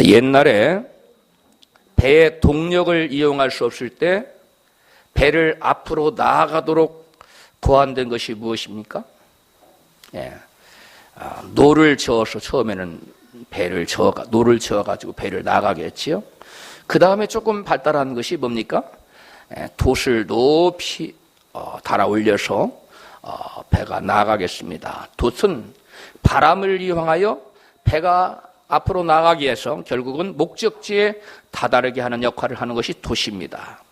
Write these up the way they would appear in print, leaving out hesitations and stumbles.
옛날에 배의 동력을 이용할 수 없을 때 배를 앞으로 나아가도록 고안된 것이 무엇입니까? 노를 저어서 처음에는 노를 저어가지고 배를 나가게 했지요. 그 다음에 조금 발달한 것이 뭡니까? 돛을 높이 달아 올려서 배가 나가겠습니다. 돛은 바람을 이용하여 배가 앞으로 나가기 위해서 결국은 목적지에 다다르게 하는 역할을 하는 것이 돛입니다.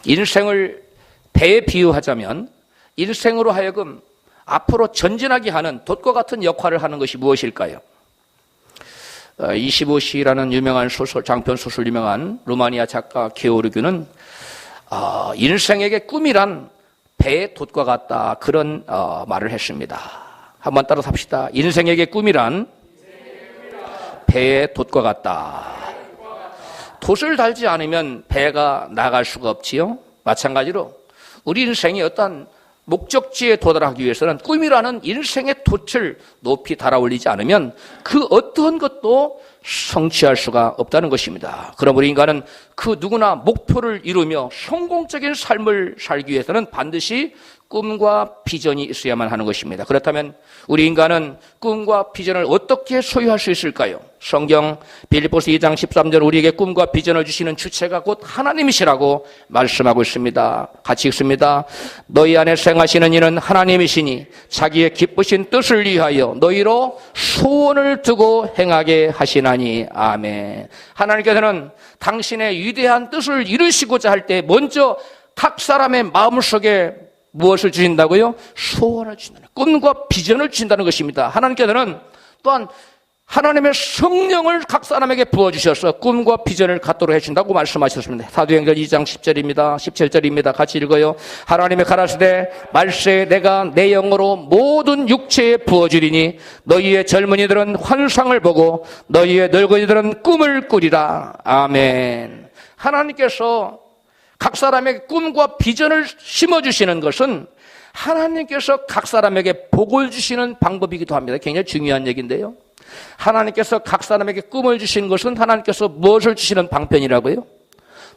인생을 배에 비유하자면 인생으로 하여금 앞으로 전진하게 하는 돛과 같은 역할을 하는 것이 무엇일까요? 25시라는 유명한 장편 소설 유명한 루마니아 작가 게오르규는 인생에게 꿈이란 배의 돛과 같다, 그런 말을 했습니다. 한번 따라서 합시다. 인생에게 꿈이란 배의 돛과 같다. 돛을 달지 않으면 배가 나갈 수가 없지요. 마찬가지로 우리 인생이 어떤 목적지에 도달하기 위해서는 꿈이라는 인생의 돛을 높이 달아올리지 않으면 그 어떤 것도 성취할 수가 없다는 것입니다. 그럼 우리 인간은 그 누구나 목표를 이루며 성공적인 삶을 살기 위해서는 반드시 꿈과 비전이 있어야만 하는 것입니다. 그렇다면 우리 인간은 꿈과 비전을 어떻게 소유할 수 있을까요? 성경 빌립보서 2장 13절 우리에게 꿈과 비전을 주시는 주체가 곧 하나님이시라고 말씀하고 있습니다. 같이 읽습니다. 너희 안에 생하시는 이는 하나님이시니 자기의 기쁘신 뜻을 위하여 너희로 소원을 두고 행하게 하시나니. 아멘. 하나님께서는 당신의 위대한 뜻을 이루시고자 할 때 먼저 각 사람의 마음속에 무엇을 주신다고요? 소원을 주신다는, 꿈과 비전을 주신다는 것입니다. 하나님께서는 또한 하나님의 성령을 각 사람에게 부어주셔서 꿈과 비전을 갖도록 해준다고 말씀하셨습니다. 사도행전 2장 10절입니다. 17절입니다. 같이 읽어요. 하나님의 가라사대 말세 내가 내 영으로 모든 육체에 부어주리니 너희의 젊은이들은 환상을 보고 너희의 늙은이들은 꿈을 꾸리라. 아멘. 하나님께서 각 사람에게 꿈과 비전을 심어주시는 것은 하나님께서 각 사람에게 복을 주시는 방법이기도 합니다. 굉장히 중요한 얘기인데요. 하나님께서 각 사람에게 꿈을 주시는 것은 하나님께서 무엇을 주시는 방편이라고요?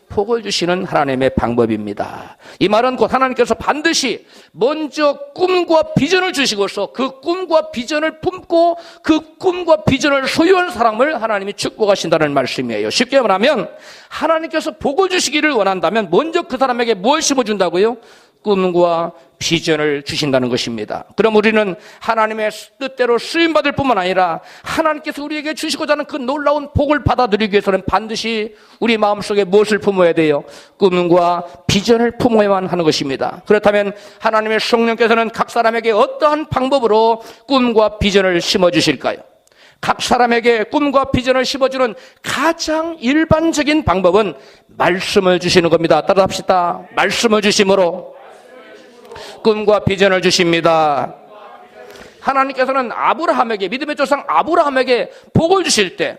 복을 주시는 하나님의 방법입니다. 이 말은 곧 하나님께서 반드시 먼저 꿈과 비전을 주시고서 그 꿈과 비전을 품고 그 꿈과 비전을 소유한 사람을 하나님이 축복하신다는 말씀이에요. 쉽게 말하면 하나님께서 복을 주시기를 원한다면 먼저 그 사람에게 뭘 심어준다고요? 꿈과 비전을 주신다는 것입니다. 그럼 우리는 하나님의 뜻대로 쓰임받을 뿐만 아니라 하나님께서 우리에게 주시고자 하는 그 놀라운 복을 받아들이기 위해서는 반드시 우리 마음속에 무엇을 품어야 돼요? 꿈과 비전을 품어야만 하는 것입니다. 그렇다면 하나님의 성령께서는 각 사람에게 어떠한 방법으로 꿈과 비전을 심어주실까요? 각 사람에게 꿈과 비전을 심어주는 가장 일반적인 방법은 말씀을 주시는 겁니다. 따라합시다. 말씀을 주심으로 꿈과 비전을 주십니다. 하나님께서는 아브라함에게, 믿음의 조상 아브라함에게 복을 주실 때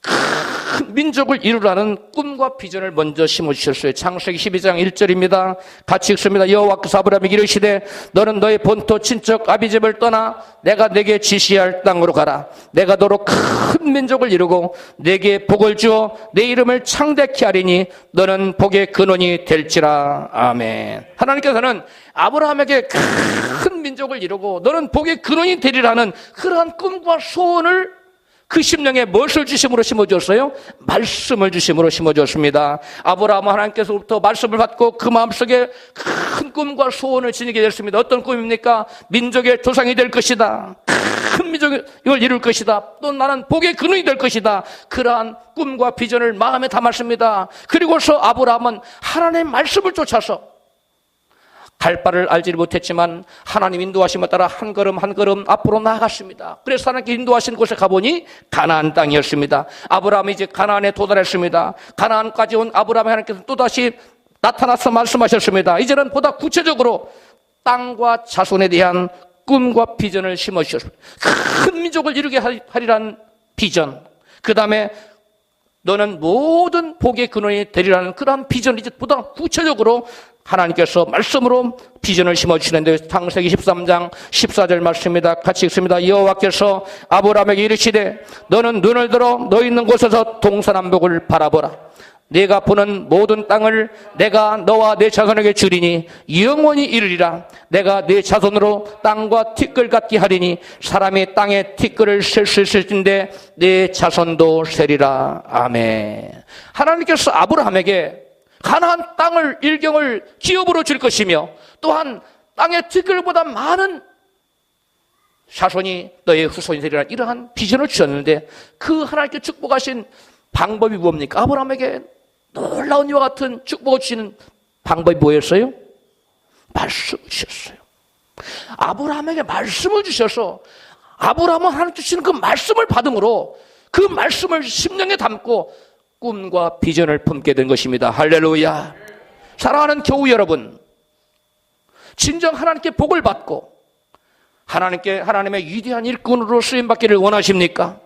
큰 민족을 이루라는 꿈과 비전을 먼저 심어주셨어요. 창세기 12장 1절입니다. 같이 읽습니다. 여호와께서 아브라함에게 이르시되 너는 너의 본토 친척 아비집을 떠나 내가 내게 지시할 땅으로 가라. 내가 너로 큰 민족을 이루고 내게 복을 주어 내 이름을 창대케 하리니 너는 복의 근원이 될지라. 아멘. 하나님께서는 아브라함에게 큰 민족을 이루고 너는 복의 근원이 되리라는 그러한 꿈과 소원을 그 심령에 무엇을 주심으로 심어주었어요? 말씀을 주심으로 심어주었습니다. 아브라함은 하나님께서부터 말씀을 받고 그 마음속에 큰 꿈과 소원을 지니게 됐습니다. 어떤 꿈입니까? 민족의 조상이 될 것이다. 큰 민족을 이룰 것이다. 또 나는 복의 근원이 될 것이다. 그러한 꿈과 비전을 마음에 담았습니다. 그리고서 아브라함은 하나님의 말씀을 쫓아서 갈 바를 알지를 못했지만 하나님 인도하심에 따라 한 걸음 한 걸음 앞으로 나아갔습니다. 그래서 하나님께 인도하신 곳에 가보니 가나안 땅이었습니다. 아브라함이 이제 가나안에 도달했습니다. 가나안까지 온 아브라함 하나님께서 또다시 나타나서 말씀하셨습니다. 이제는 보다 구체적으로 땅과 자손에 대한 꿈과 비전을 심어주셨습니다. 큰 민족을 이루게 하리라는 비전, 그 다음에 너는 모든 복의 근원이 되리라는 그러한 비전을 이제 보다 구체적으로 하나님께서 말씀으로 비전을 심어주시는데 창세기 13장 14절 말씀입니다. 같이 읽습니다. 여호와께서 아브라함에게 이르시되 너는 눈을 들어 너 있는 곳에서 동서남북을 바라보라. 네가 보는 모든 땅을 내가 너와 네 자손에게 주리니 영원히 이르리라. 내가 네 자손으로 땅과 티끌 같게 하리니 사람이 땅에 티끌을 셀 수 있을 텐데 네 자손도 세리라. 아멘. 하나님께서 아브라함에게 가나안 땅을 일경을 기업으로 줄 것이며 또한 땅의 티끌보다 많은 자손이 너의 후손이 되리라. 이러한 비전을 주셨는데 그 하나님께 축복하신 방법이 뭡니까? 아브라함에게 놀라운 이와 같은 축복을 주시는 방법이 뭐였어요? 말씀을 주셨어요. 아브라함에게 말씀을 주셔서 아브라함은 하나님 주시는 그 말씀을 받음으로 그 말씀을 심령에 담고 꿈과 비전을 품게 된 것입니다. 할렐루야. 사랑하는 교우 여러분, 진정 하나님께 복을 받고 하나님의 위대한 일꾼으로 쓰임받기를 원하십니까?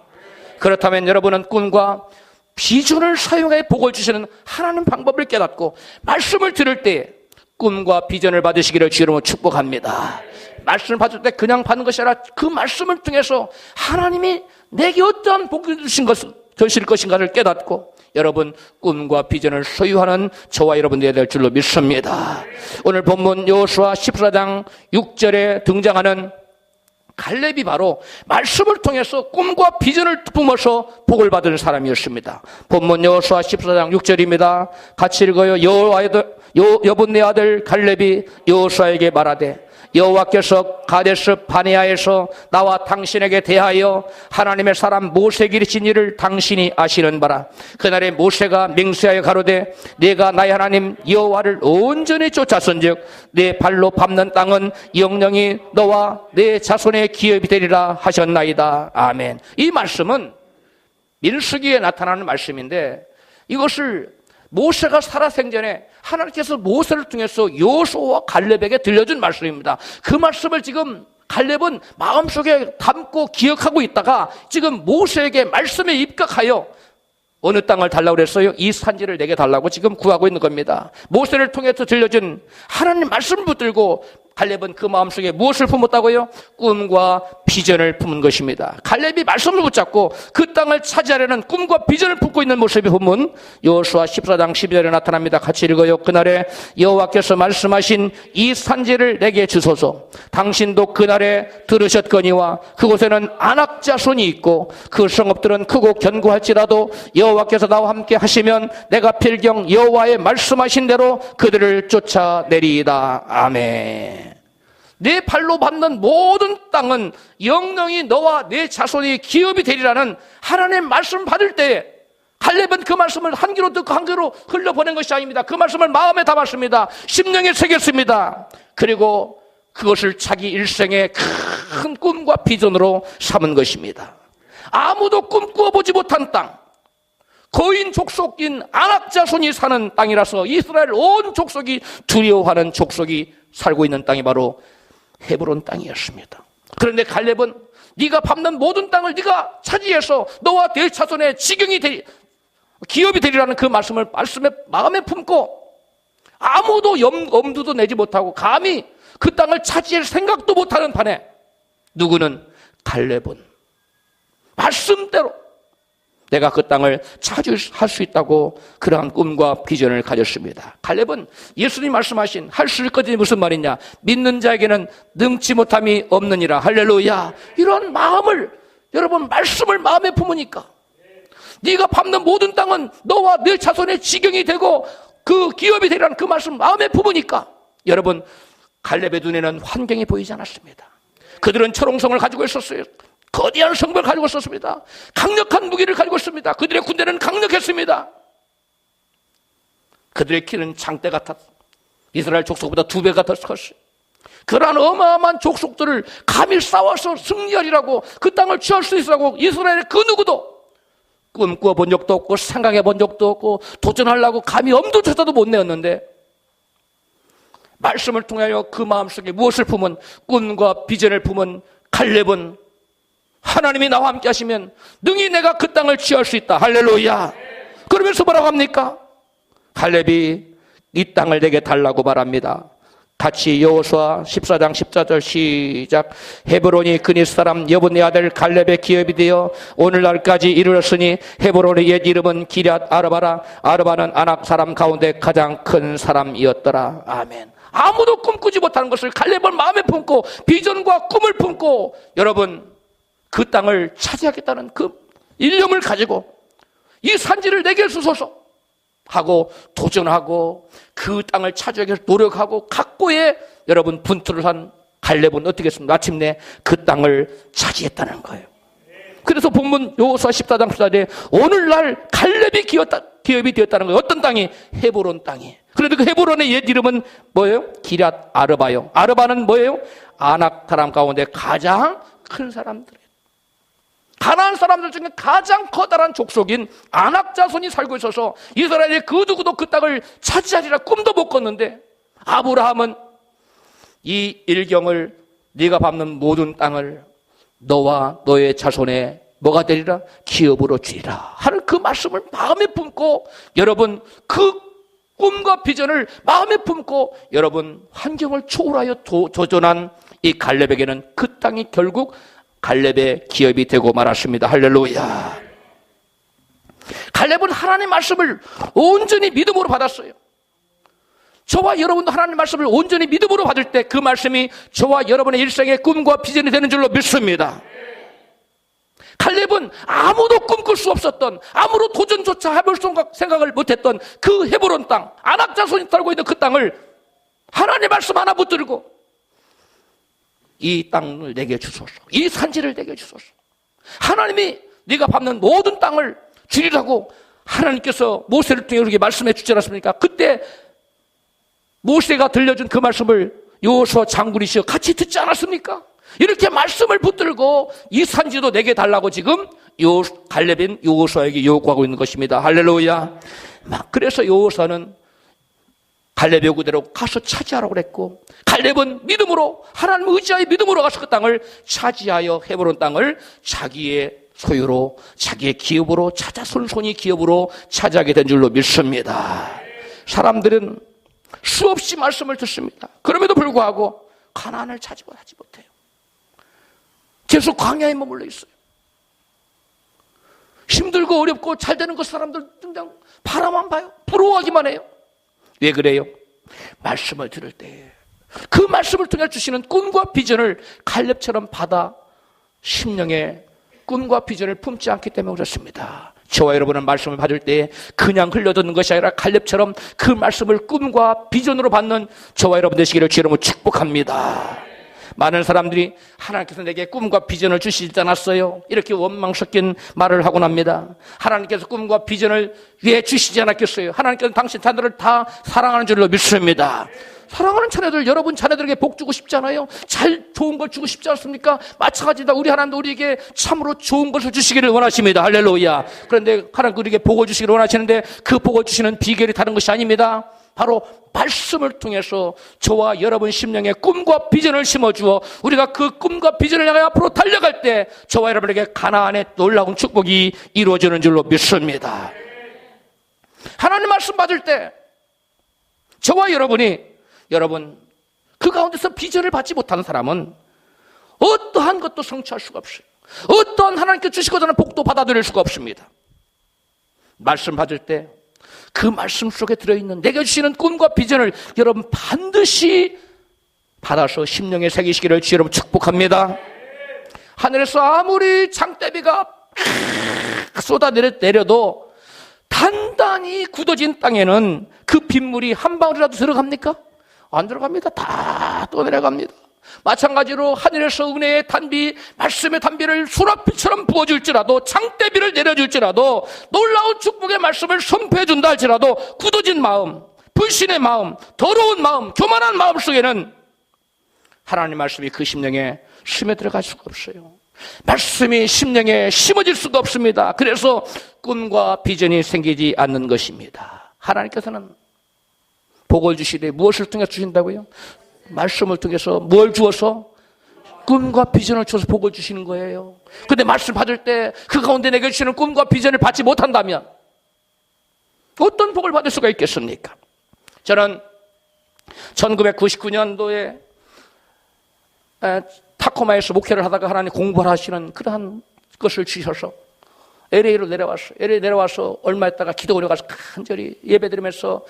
그렇다면 여러분은 꿈과 비전을 사용해 복을 주시는 하나님 방법을 깨닫고 말씀을 들을 때 꿈과 비전을 받으시기를 주님으로 축복합니다. 말씀을 받을 때 그냥 받는 것이 아니라 그 말씀을 통해서 하나님이 내게 어떠한 복을 주실 것인가를 깨닫고 여러분 꿈과 비전을 소유하는 저와 여러분들이 될 줄로 믿습니다. 오늘 본문 여호수아 14장 6절에 등장하는 갈렙이 바로 말씀을 통해서 꿈과 비전을 품어서 복을 받은 사람이었습니다. 본문 여호수아 14장 6절입니다. 같이 읽어요. 여분네 아들 갈렙이 여호수아에게 말하되 여호와께서 가데스 바네아에서 나와 당신에게 대하여 하나님의 사람 모세에게 이르신 일을 당신이 아시는 바라. 그날에 모세가 맹세하여 가로되 네가 나의 하나님 여호와를 온전히 쫓았은즉 네 발로 밟는 땅은 영영이 너와 네 자손의 기업이 되리라 하셨나이다. 아멘. 이 말씀은 민수기에 나타나는 말씀인데 이것을 모세가 살아생전에 하나님께서 모세를 통해서 여호수아와 갈렙에게 들려준 말씀입니다. 그 말씀을 지금 갈렙은 마음속에 담고 기억하고 있다가 지금 모세에게 말씀에 입각하여 어느 땅을 달라고 그랬어요? 이 산지를 내게 달라고 지금 구하고 있는 겁니다. 모세를 통해서 들려준 하나님 말씀을 붙들고 갈렙은 그 마음속에 무엇을 품었다고요? 꿈과 비전을 품은 것입니다. 갈렙이 말씀을 붙잡고 그 땅을 차지하려는 꿈과 비전을 품고 있는 모습이 본문 여호수아 14장 12절에 나타납니다. 같이 읽어요. 그날에 여호와께서 말씀하신 이 산지를 내게 주소서. 당신도 그날에 들으셨거니와 그곳에는 아낙 자손이 있고 그 성읍들은 크고 견고할지라도 여호와께서 나와 함께 하시면 내가 필경 여호와의 말씀하신 대로 그들을 쫓아내리이다. 아멘. 내 발로 밟는 모든 땅은 영영이 너와 내 자손의 기업이 되리라는 하나님의 말씀을 받을 때에 갈렙은 그 말씀을 한 귀로 듣고 한 귀로 흘려보낸 것이 아닙니다. 그 말씀을 마음에 담았습니다. 심령에 새겼습니다. 그리고 그것을 자기 일생의 큰 꿈과 비전으로 삼은 것입니다. 아무도 꿈꾸어보지 못한 땅, 거인 족속인 아낙 자손이 사는 땅이라서 이스라엘 온 족속이 두려워하는 족속이 살고 있는 땅이 바로 헤브론 땅이었습니다. 그런데 갈렙은 네가 밟는 모든 땅을 네가 차지해서 너와 네 자손의 기업이 되리라는 그 말씀에 마음에 품고 아무도 엄두도 내지 못하고 감히 그 땅을 차지할 생각도 못하는 판에 누구는 갈렙은 말씀대로 내가 그 땅을 차지할 수 있다고 그러한 꿈과 비전을 가졌습니다. 갈렙은 예수님 말씀하신 할 수 있거든요. 무슨 말이냐? 믿는 자에게는 능치 못함이 없느니라. 할렐루야. 이런 마음을 여러분 말씀을 마음에 품으니까 네가 밟는 모든 땅은 너와 네 자손의 지경이 되고 그 기업이 되리라는 그 말씀 마음에 품으니까 여러분 갈렙의 눈에는 환경이 보이지 않았습니다. 그들은 철옹성을 가지고 있었어요. 거대한 성벽을 가지고 있었습니다. 강력한 무기를 가지고 있습니다. 그들의 군대는 강력했습니다. 그들의 키는 장대 같았어요. 이스라엘 족속보다 2배가 더 컸어요. 그러한 어마어마한 족속들을 감히 싸워서 승리하리라고 그 땅을 취할 수 있으라고 이스라엘의 그 누구도 꿈꾸어 본 적도 없고 생각해 본 적도 없고 도전하려고 감히 엄두조차도 못 내었는데 말씀을 통하여 그 마음속에 무엇을 품은 꿈과 비전을 품은 갈렙은 하나님이 나와 함께 하시면 능히 내가 그 땅을 취할 수 있다. 할렐루야. 그러면서 뭐라고 합니까? 갈렙이 이 땅을 내게 달라고 말합니다. 같이 여호수아 14장 14절 시작. 헤브론이 그니 사람 여분의 아들 갈렙의 기업이 되어 오늘날까지 이르렀으니 헤브론의 옛 이름은 기럇 아르바라. 아르바는 아낙 사람 가운데 가장 큰 사람이었더라. 아멘. 아무도 꿈꾸지 못하는 것을 갈렙은 마음에 품고 비전과 꿈을 품고 여러분 그 땅을 차지하겠다는 그 일념을 가지고 이 산지를 내게 주소서 하고 도전하고 그 땅을 차지하기 위해서 노력하고 각고의 여러분 분투를 한 갈렙은 어떻게 했습니까? 마침내 그 땅을 차지했다는 거예요. 그래서 본문 여호수아 14장 14절에 오늘날 갈렙이 기업이 되었다는 거예요. 어떤 땅이? 헤브론 땅이. 그런데 그 헤브론의 옛 이름은 뭐예요? 기럇 아르바요. 아르바는 뭐예요? 아낙 사람 가운데 가장 큰 사람들. 가나안 사람들 중에 가장 커다란 족속인 아낙 자손이 살고 있어서 이스라엘의 그 누구도 그 땅을 차지하리라 꿈도 못 꿨는데 아브라함은 이 일경을 네가 밟는 모든 땅을 너와 너의 자손에 뭐가 되리라? 기업으로 주리라 하는 그 말씀을 마음에 품고 여러분 그 꿈과 비전을 마음에 품고 여러분 환경을 초월하여 도전한 이 갈렙에게는 그 땅이 결국 갈렙의 기업이 되고 말았습니다. 할렐루야. 갈렙은 하나님의 말씀을 온전히 믿음으로 받았어요. 저와 여러분도 하나님의 말씀을 온전히 믿음으로 받을 때 그 말씀이 저와 여러분의 일생의 꿈과 비전이 되는 줄로 믿습니다. 갈렙은 아무도 꿈꿀 수 없었던, 아무도 도전조차 해볼 생각을 못했던 그 헤브론 땅, 아낙 자손이 살고 있는 그 땅을 하나님의 말씀 하나 붙들고 이 땅을 내게 주소서, 이 산지를 내게 주소서. 하나님이 네가 밟는 모든 땅을 주리라고 하나님께서 모세를 통해 우리에게 말씀해 주지 않았습니까? 그때 모세가 들려준 그 말씀을 여호수아 장군이시여 같이 듣지 않았습니까? 이렇게 말씀을 붙들고 이 산지도 내게 달라고 지금 갈렙인 여호수아에게 요구하고 있는 것입니다. 할렐루야. 그래서 여호수아는 갈렙의 요구대로 가서 차지하라고 그랬고 갈렙은 믿음으로 하나님을 의지하여 믿음으로 가서 그 땅을 차지하여 헤브론 땅을 자기의 소유로 자기의 기업으로 자손이 기업으로 차지하게 된 줄로 믿습니다. 사람들은 수없이 말씀을 듣습니다. 그럼에도 불구하고 가나안을 차지하지 못해요. 계속 광야에 머물러 있어요. 힘들고 어렵고 잘 되는 것 사람들 그냥 바라만 봐요. 부러워하기만 해요. 왜 그래요? 말씀을 들을 때 그 말씀을 통해 주시는 꿈과 비전을 갈렙처럼 받아 심령의 꿈과 비전을 품지 않기 때문에 그렇습니다. 저와 여러분은 말씀을 받을 때 그냥 흘려듣는 것이 아니라 갈렙처럼 그 말씀을 꿈과 비전으로 받는 저와 여러분 되시기를 주의 이름으로 축복합니다. 많은 사람들이 하나님께서 내게 꿈과 비전을 주시지 않았어요, 이렇게 원망 섞인 말을 하곤 합니다. 하나님께서 꿈과 비전을 왜 주시지 않았겠어요? 하나님께서 당신 자녀들을 다 사랑하는 줄로 믿습니다. 사랑하는 자녀들, 여러분 자녀들에게 복 주고 싶지 않아요? 좋은 걸 주고 싶지 않습니까? 마찬가지다. 우리 하나님도 우리에게 참으로 좋은 것을 주시기를 원하십니다. 할렐루야. 그런데 하나님 우리에게 복을 주시기를 원하시는데 그 복을 주시는 비결이 다른 것이 아닙니다. 바로 말씀을 통해서 저와 여러분 심령에 꿈과 비전을 심어주어 우리가 그 꿈과 비전을 향해 앞으로 달려갈 때 저와 여러분에게 가나안의 놀라운 축복이 이루어지는 줄로 믿습니다. 하나님 말씀 받을 때 저와 여러분 그 가운데서 비전을 받지 못하는 사람은 어떠한 것도 성취할 수가 없어요. 어떠한 하나님께 주시고자 하는 복도 받아들일 수가 없습니다. 말씀 받을 때 그 말씀 속에 들어있는 내게 주시는 꿈과 비전을 여러분 반드시 받아서 심령에 새기시기를 주여 여러분 축복합니다. 하늘에서 아무리 장대비가 쏟아내려도 단단히 굳어진 땅에는 그 빗물이 한 방울이라도 들어갑니까? 안 들어갑니다. 다 떠내려갑니다. 마찬가지로 하늘에서 은혜의 단비, 말씀의 단비를 소라비처럼 부어줄지라도, 장대비를 내려줄지라도, 놀라운 축복의 말씀을 선포해준다 할지라도 굳어진 마음, 불신의 마음, 더러운 마음, 교만한 마음 속에는 하나님 말씀이 그 심령에 스며들어갈 수가 없어요. 말씀이 심령에 심어질 수가 없습니다. 그래서 꿈과 비전이 생기지 않는 것입니다. 하나님께서는 복을 주시되 무엇을 통해 주신다고요? 말씀을 통해서 뭘 주어서? 꿈과 비전을 주어서 복을 주시는 거예요. 그런데 말씀 받을 때 그 가운데 내게 주시는 꿈과 비전을 받지 못한다면 어떤 복을 받을 수가 있겠습니까? 저는 1999년도에 타코마에서 목회를 하다가 하나님 공부를 하시는 그러한 것을 주셔서 LA로 내려왔어요. LA 내려와서 얼마 있다가 기도원에 가서 간절히 예배드리면서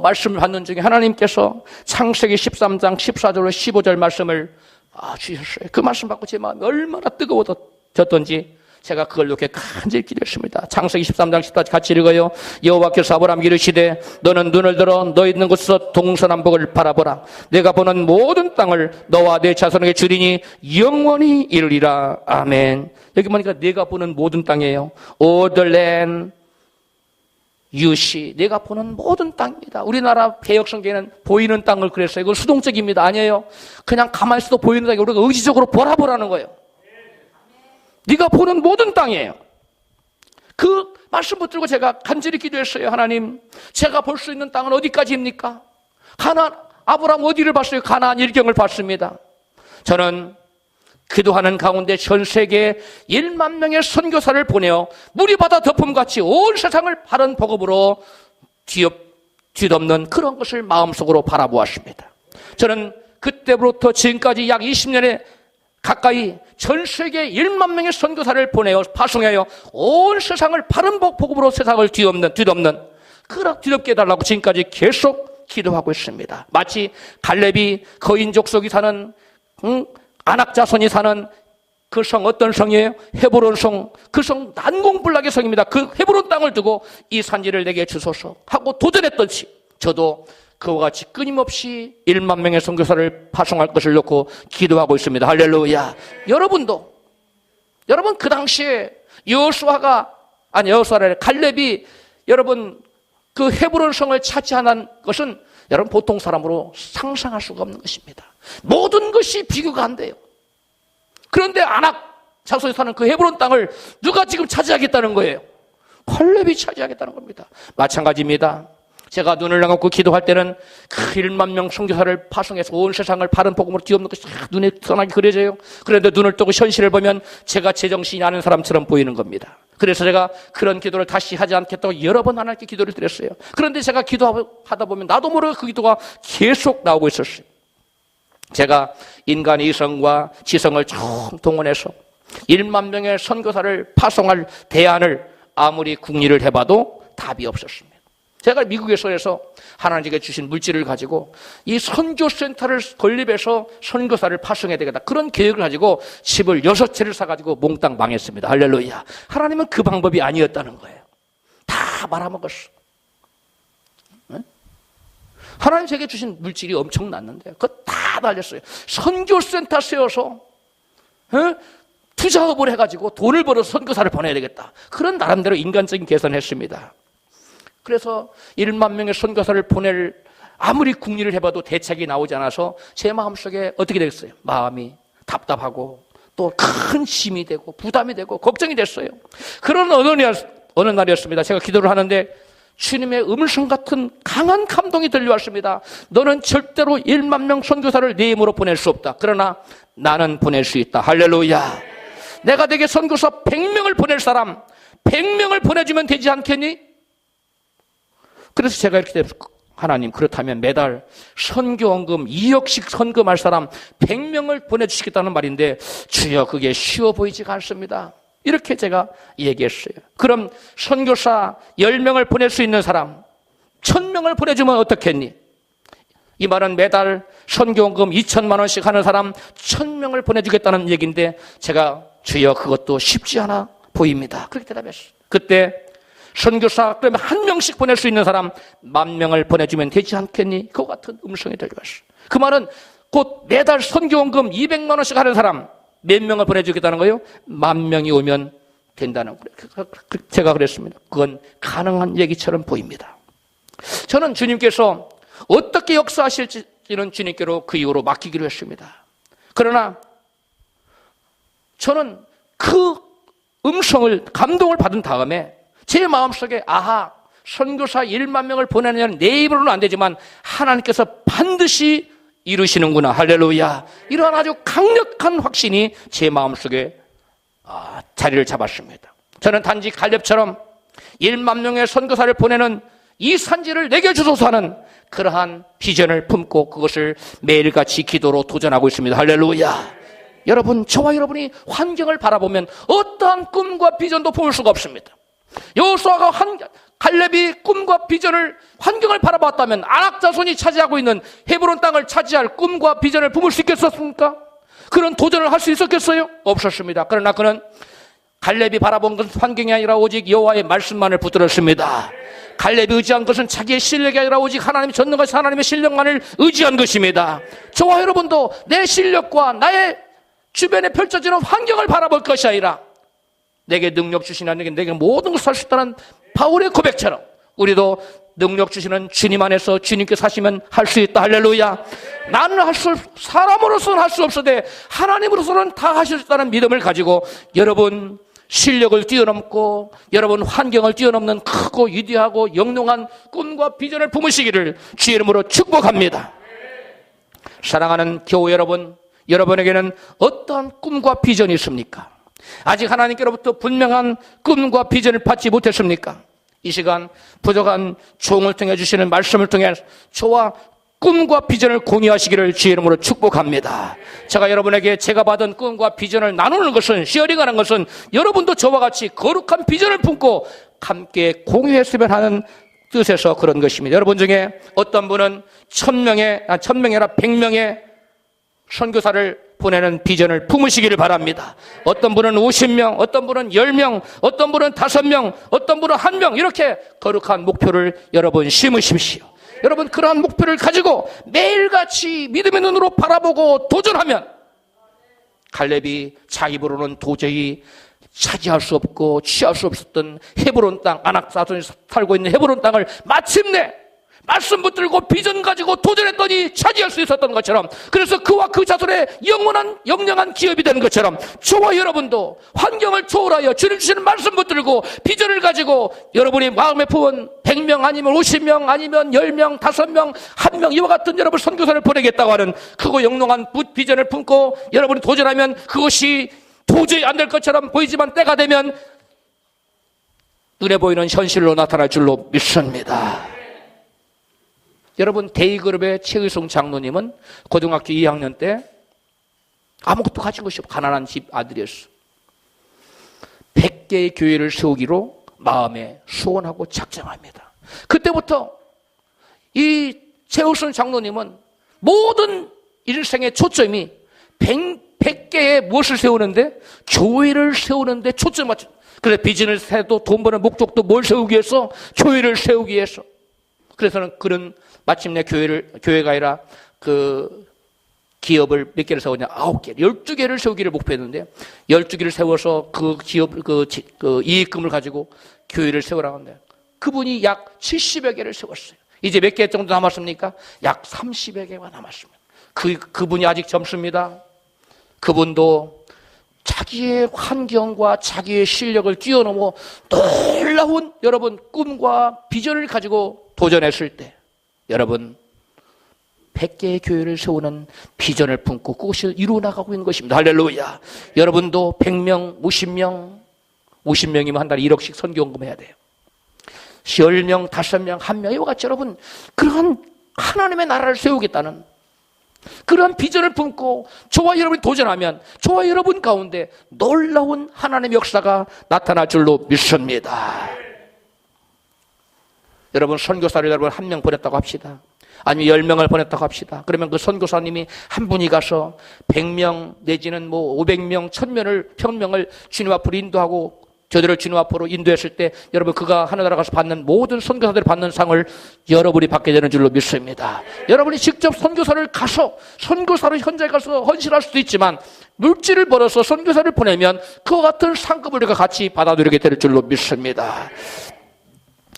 말씀을 받는 중에 하나님께서 창세기 13장 14절로 15절 말씀을 주셨어요. 그 말씀 받고 제 마음이 얼마나 뜨거워졌던지 제가 그걸 이렇게 간절히 기도했습니다. 창세기 13장 14절 같이 읽어요. 여호와께서 아브라함에게 이르시되 너는 눈을 들어 너 있는 곳에서 동서남북을 바라보라. 내가 보는 모든 땅을 너와 내 자손에게 주리니 영원히 이르리라. 아멘. 여기 보니까 내가 보는 모든 땅이에요. All the land you see. 내가 보는 모든 땅입니다. 우리나라 개혁성경에는 보이는 땅을 그랬어요. 이건 수동적입니다. 아니에요. 그냥 가만히 있어도 보이는 땅이 우리가 의지적으로 보라보라는 거예요. 네가 보는 모든 땅이에요. 그 말씀 붙들고 제가 간절히 기도했어요. 하나님, 제가 볼 수 있는 땅은 어디까지입니까? 아브라함 어디를 봤어요? 가나안 일경을 봤습니다. 저는 기도하는 가운데 전 세계 1만 명의 선교사를 보내어 무리바다 덮음같이 온 세상을 바른 복음으로 뒤덮는 그런 것을 마음속으로 바라보았습니다. 저는 그때부터 지금까지 약 20년에 가까이 전 세계 1만 명의 선교사를 보내어 파송하여 온 세상을 바른 복음으로 세상을 뒤덮는 그런 뒤덮게 해달라고 지금까지 계속 기도하고 있습니다. 마치 갈렙이 거인 족속이 사는 아낙 자손이 사는 그 성 어떤 성이에요? 헤브론 성. 그 성 난공불락의 성입니다. 그 헤브론 땅을 두고 이 산지를 내게 주소서 하고 도전했던지 저도 그와 같이 끊임없이 1만 명의 선교사를 파송할 것을 놓고 기도하고 있습니다. 할렐루야. 여러분 그 당시에 갈렙이 여러분 그 헤브론 성을 차지하는 것은 여러분 보통 사람으로 상상할 수가 없는 것입니다. 모든 것이 비교가 안 돼요. 그런데 아낙 자손이 사는 그 헤브론 땅을 누가 지금 차지하겠다는 거예요? 갈렙이 차지하겠다는 겁니다. 마찬가지입니다. 제가 눈을 감고 기도할 때는 그 1만 명 선교사를 파송해서 온 세상을 바른 복음으로 뒤엎는 것이 눈에 선하게 그려져요. 그런데 눈을 뜨고 현실을 보면 제가 제정신이 아는 사람처럼 보이는 겁니다. 그래서 제가 그런 기도를 다시 하지 않겠다고 여러 번 하나님께 기도를 드렸어요. 그런데 제가 기도하다 보면 나도 모르게 그 기도가 계속 나오고 있었어요. 제가 인간의 이성과 지성을 총 동원해서 1만 명의 선교사를 파송할 대안을 아무리 궁리를 해봐도 답이 없었습니다. 제가 미국에서 하나님께 주신 물질을 가지고 이 선교센터를 건립해서 선교사를 파송해야 되겠다. 그런 계획을 가지고 집을 6채를 사가지고 몽땅 망했습니다. 할렐루야. 하나님은 그 방법이 아니었다는 거예요. 다 말아먹었어. 네? 하나님 제게 주신 물질이 엄청났는데 그거 다 날렸어요. 선교센터 세워서 투자업을 해가지고 돈을 벌어서 선교사를 보내야 되겠다. 그런 나름대로 인간적인 계산을 했습니다. 그래서 1만 명의 선교사를 보낼 아무리 궁리를 해봐도 대책이 나오지 않아서 제 마음속에 어떻게 되겠어요? 마음이 답답하고 또 큰 힘이 되고 부담이 되고 걱정이 됐어요. 그런 어느 날이었습니다. 제가 기도를 하는데 주님의 음성 같은 강한 감동이 들려왔습니다. 너는 절대로 1만 명 선교사를 내 힘으로 보낼 수 없다. 그러나 나는 보낼 수 있다. 할렐루야. 내가 내게 선교사 100명을 보낼 사람 100명을 보내주면 되지 않겠니? 그래서 제가 이렇게 하나님 그렇다면 매달 선교원금 2억씩 헌금할 사람 100명을 보내주시겠다는 말인데 주여 그게 쉬워 보이지가 않습니다. 이렇게 제가 얘기했어요. 그럼 선교사 10명을 보낼 수 있는 사람 1000명을 보내주면 어떻겠니? 이 말은 매달 선교원금 2천만 원씩 하는 사람 1000명을 보내주겠다는 얘기인데 제가 주여 그것도 쉽지 않아 보입니다. 그렇게 대답했어요. 그때 선교사 그러면 1명씩 보낼 수 있는 사람 10,000명을 보내주면 되지 않겠니? 그와 같은 음성이 들려왔어요. 그 말은 곧 매달 선교원금 200만 원씩 하는 사람 몇 명을 보내주겠다는 거예요? 10,000명이 오면 된다는 거예요. 제가 그랬습니다. 그건 가능한 얘기처럼 보입니다. 저는 주님께서 어떻게 역사하실지는 주님께로 그 이후로 맡기기로 했습니다. 그러나 저는 그 음성을 감동을 받은 다음에 제 마음속에 선교사 1만 명을 보내느냐는 내 입으로는 안 되지만 하나님께서 반드시 이루시는구나. 할렐루야. 이러한 아주 강력한 확신이 제 마음속에 자리를 잡았습니다. 저는 단지 갈렙처럼 1만 명의 선교사를 보내는 이 산지를 내게 주소서 하는 그러한 비전을 품고 그것을 매일같이 기도로 도전하고 있습니다. 할렐루야. 여러분, 저와 여러분이 환경을 바라보면 어떠한 꿈과 비전도 품을 수가 없습니다. 여호수아가 갈렙이 꿈과 비전을, 환경을 바라봤다면 아낙 자손이 차지하고 있는 헤브론 땅을 차지할 꿈과 비전을 품을 수 있겠었습니까? 그런 도전을 할 수 있었겠어요? 없었습니다. 그러나 그는 갈렙이 바라본 것은 환경이 아니라 오직 여호와의 말씀만을 붙들었습니다. 갈렙이 의지한 것은 자기의 실력이 아니라 오직 하나님의 전능하신 하나님의 실력만을 의지한 것입니다. 저와 여러분도 내 실력과 나의 주변에 펼쳐지는 환경을 바라볼 것이 아니라 내게 능력 주신 하나님께 내게 모든 것을 할 수 있다는 바울의 고백처럼 우리도 능력 주시는 주님 안에서 주님께 사시면 할 수 있다. 할렐루야. 나는 사람으로서는 할 수 없으되 하나님으로서는 다 하실 수 있다는 믿음을 가지고 여러분 실력을 뛰어넘고 여러분 환경을 뛰어넘는 크고 위대하고 영롱한 꿈과 비전을 품으시기를 주의 이름으로 축복합니다. 사랑하는 교회 여러분, 여러분에게는 어떠한 꿈과 비전이 있습니까? 아직 하나님께로부터 분명한 꿈과 비전을 받지 못했습니까? 이 시간 부족한 종을 통해 주시는 말씀을 통해 저와 꿈과 비전을 공유하시기를 주의 이름으로 축복합니다. 제가 여러분에게 제가 받은 꿈과 비전을 나누는 것은, 시어링하는 것은 여러분도 저와 같이 거룩한 비전을 품고 함께 공유했으면 하는 뜻에서 그런 것입니다. 여러분 중에 어떤 분은 1000명의, 100명의 선교사를 보내는 비전을 품으시기를 바랍니다. 어떤 분은 50명, 어떤 분은 10명, 어떤 분은 5명, 어떤 분은 1명, 이렇게 거룩한 목표를 여러분 심으십시오. 여러분 그러한 목표를 가지고 매일같이 믿음의 눈으로 바라보고 도전하면 갈렙이 자기 입으로는 도저히 차지할 수 없고 취할 수 없었던 헤브론 땅, 아낙 자손이 살고 있는 헤브론 땅을 마침내 말씀 붙들고 비전 가지고 도전했더니 차지할 수 있었던 것처럼, 그래서 그와 그 자손의 영원한 기업이 되는 것처럼 저와 여러분도 환경을 초월하여 주님 주시는 말씀 붙들고 비전을 가지고 여러분이 마음에 품은 100명 아니면 50명 아니면 10명, 5명, 1명 이와 같은 여러분 선교사를 보내겠다고 하는 그거 영롱한 비전을 품고 여러분이 도전하면 그것이 도저히 안 될 것처럼 보이지만 때가 되면 눈에 보이는 현실로 나타날 줄로 믿습니다. 여러분 데이그룹의 최의성 장로님은 고등학교 2학년 때 아무것도 가진 것이 없고 가난한 집 아들이었어. 100개의 교회를 세우기로 마음에 소원하고 작정합니다. 그때부터 이 최의성 장로님은 모든 일생의 초점이 100개의 무엇을 세우는데, 교회를 세우는데 초점 맞춰. 그래서 비전을 세도 돈 버는 목적도 뭘 세우기 위해서? 교회를 세우기 위해서. 그래서는 그런 마침내 교회가 아니라 그 기업을 몇 개를 세우냐? 9개, 12개를 세우기를 목표했는데 12개를 세워서 그 기업, 그 이익금을 가지고 교회를 세우라고 하는데 그분이 약 70여 개를 세웠어요. 이제 몇 개 정도 남았습니까? 약 30여 개가 남았습니다. 그분이 아직 젊습니다. 그분도 자기의 환경과 자기의 실력을 뛰어넘어 놀라운 여러분 꿈과 비전을 가지고 도전했을 때 여러분 100개의 교회를 세우는 비전을 품고 그것을 이루어 나가고 있는 것입니다. 할렐루야. 여러분도 100명, 50명이면 한 달에 1억씩 선교헌금해야 돼요. 10명, 5명, 1명 이와 같이 여러분 그러한 하나님의 나라를 세우겠다는 그런 비전을 품고 저와 여러분이 도전하면 저와 여러분 가운데 놀라운 하나님의 역사가 나타날 줄로 믿습니다. 여러분 선교사를 여러분 1명 보냈다고 합시다. 아니면 10명을 보냈다고 합시다. 그러면 그 선교사님이 한 분이 가서 100명 내지는 500명, 1000명을 주님 앞으로 인도하고 저들을 주님 앞으로 인도했을 때 여러분 그가 하늘나라 가서 받는 모든 선교사들이 받는 상을 여러분이 받게 되는 줄로 믿습니다. 여러분이 직접 선교사를 가서 선교사를 현장에 가서 헌신할 수도 있지만 물질을 벌어서 선교사를 보내면 그와 같은 상급을 우리가 같이 받아들이게 될 줄로 믿습니다.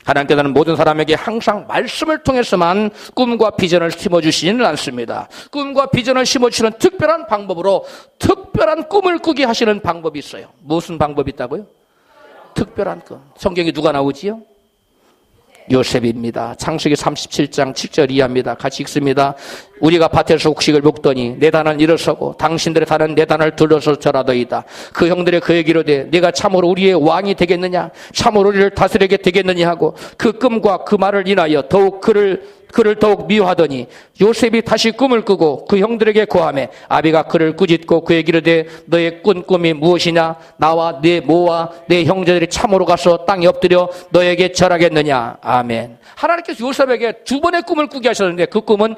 하나님께서는 모든 사람에게 항상 말씀을 통해서만 꿈과 비전을 심어주시지는 않습니다. 꿈과 비전을 심어주시는 특별한 방법으로 특별한 꿈을 꾸게 하시는 방법이 있어요. 무슨 방법이 있다고요? 특별한 꿈. 성경에 누가 나오지요? 요셉입니다. 창세기 37장 7절 이하입니다. 같이 읽습니다. 우리가 밭에서 곡식을 먹더니 내 단을 일어서고 당신들의 단은 내 단을 둘러서 절하더이다. 그 형들의 그에게 이르되 네가 참으로 우리의 왕이 되겠느냐, 참으로 우리를 다스리게 되겠느냐 하고 그 꿈과 그 말을 인하여 더욱 그를 더욱 미워하더니 요셉이 다시 꿈을 꾸고 그 형들에게 고하매 아비가 그를 꾸짖고 그에게 이르되 너의 꾼 꿈이 무엇이냐, 나와 내 모와 내 형제들이 참으로 가서 땅에 엎드려 너에게 절하겠느냐. 아멘. 하나님께서 요셉에게 두 번의 꿈을 꾸게 하셨는데 그 꿈은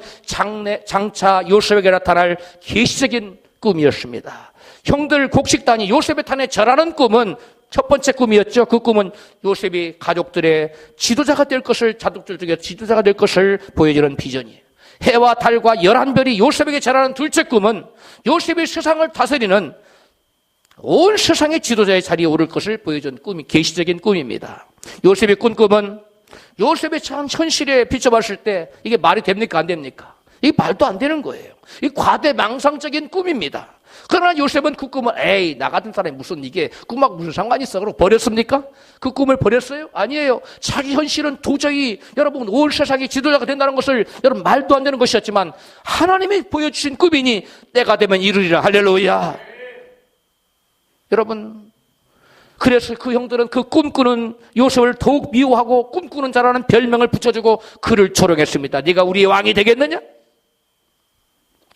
장차 요셉에게 나타날 계시적인 꿈이었습니다. 형들 곡식단이 요셉의 탄에 절하는 꿈은 첫 번째 꿈이었죠. 그 꿈은 요셉이 가족들의 지도자가 될 것을, 자족들 중에 지도자가 될 것을 보여주는 비전이에요. 해와 달과 11별이 요셉에게 절하는 둘째 꿈은 요셉이 세상을 다스리는 온 세상의 지도자의 자리에 오를 것을 보여준 꿈이 계시적인 꿈입니다. 요셉이 꾼 꿈은 요셉의 참 현실에 비춰봤을 때 이게 말이 됩니까? 안 됩니까? 이게 말도 안 되는 거예요. 이 과대망상적인 꿈입니다. 그러나 요셉은 그 꿈을 에이 나 같은 사람이 무슨 이게 꿈하고 무슨 상관이 있어? 그러고 버렸습니까? 그 꿈을 버렸어요? 아니에요. 자기 현실은 도저히 여러분 온 세상의 지도자가 된다는 것을 여러분 말도 안 되는 것이었지만 하나님이 보여주신 꿈이니 때가 되면 이루리라. 할렐루야. 여러분 그래서 그 형들은 그 꿈꾸는 요셉을 더욱 미워하고 꿈꾸는 자라는 별명을 붙여주고 그를 조롱했습니다. 네가 우리의 왕이 되겠느냐?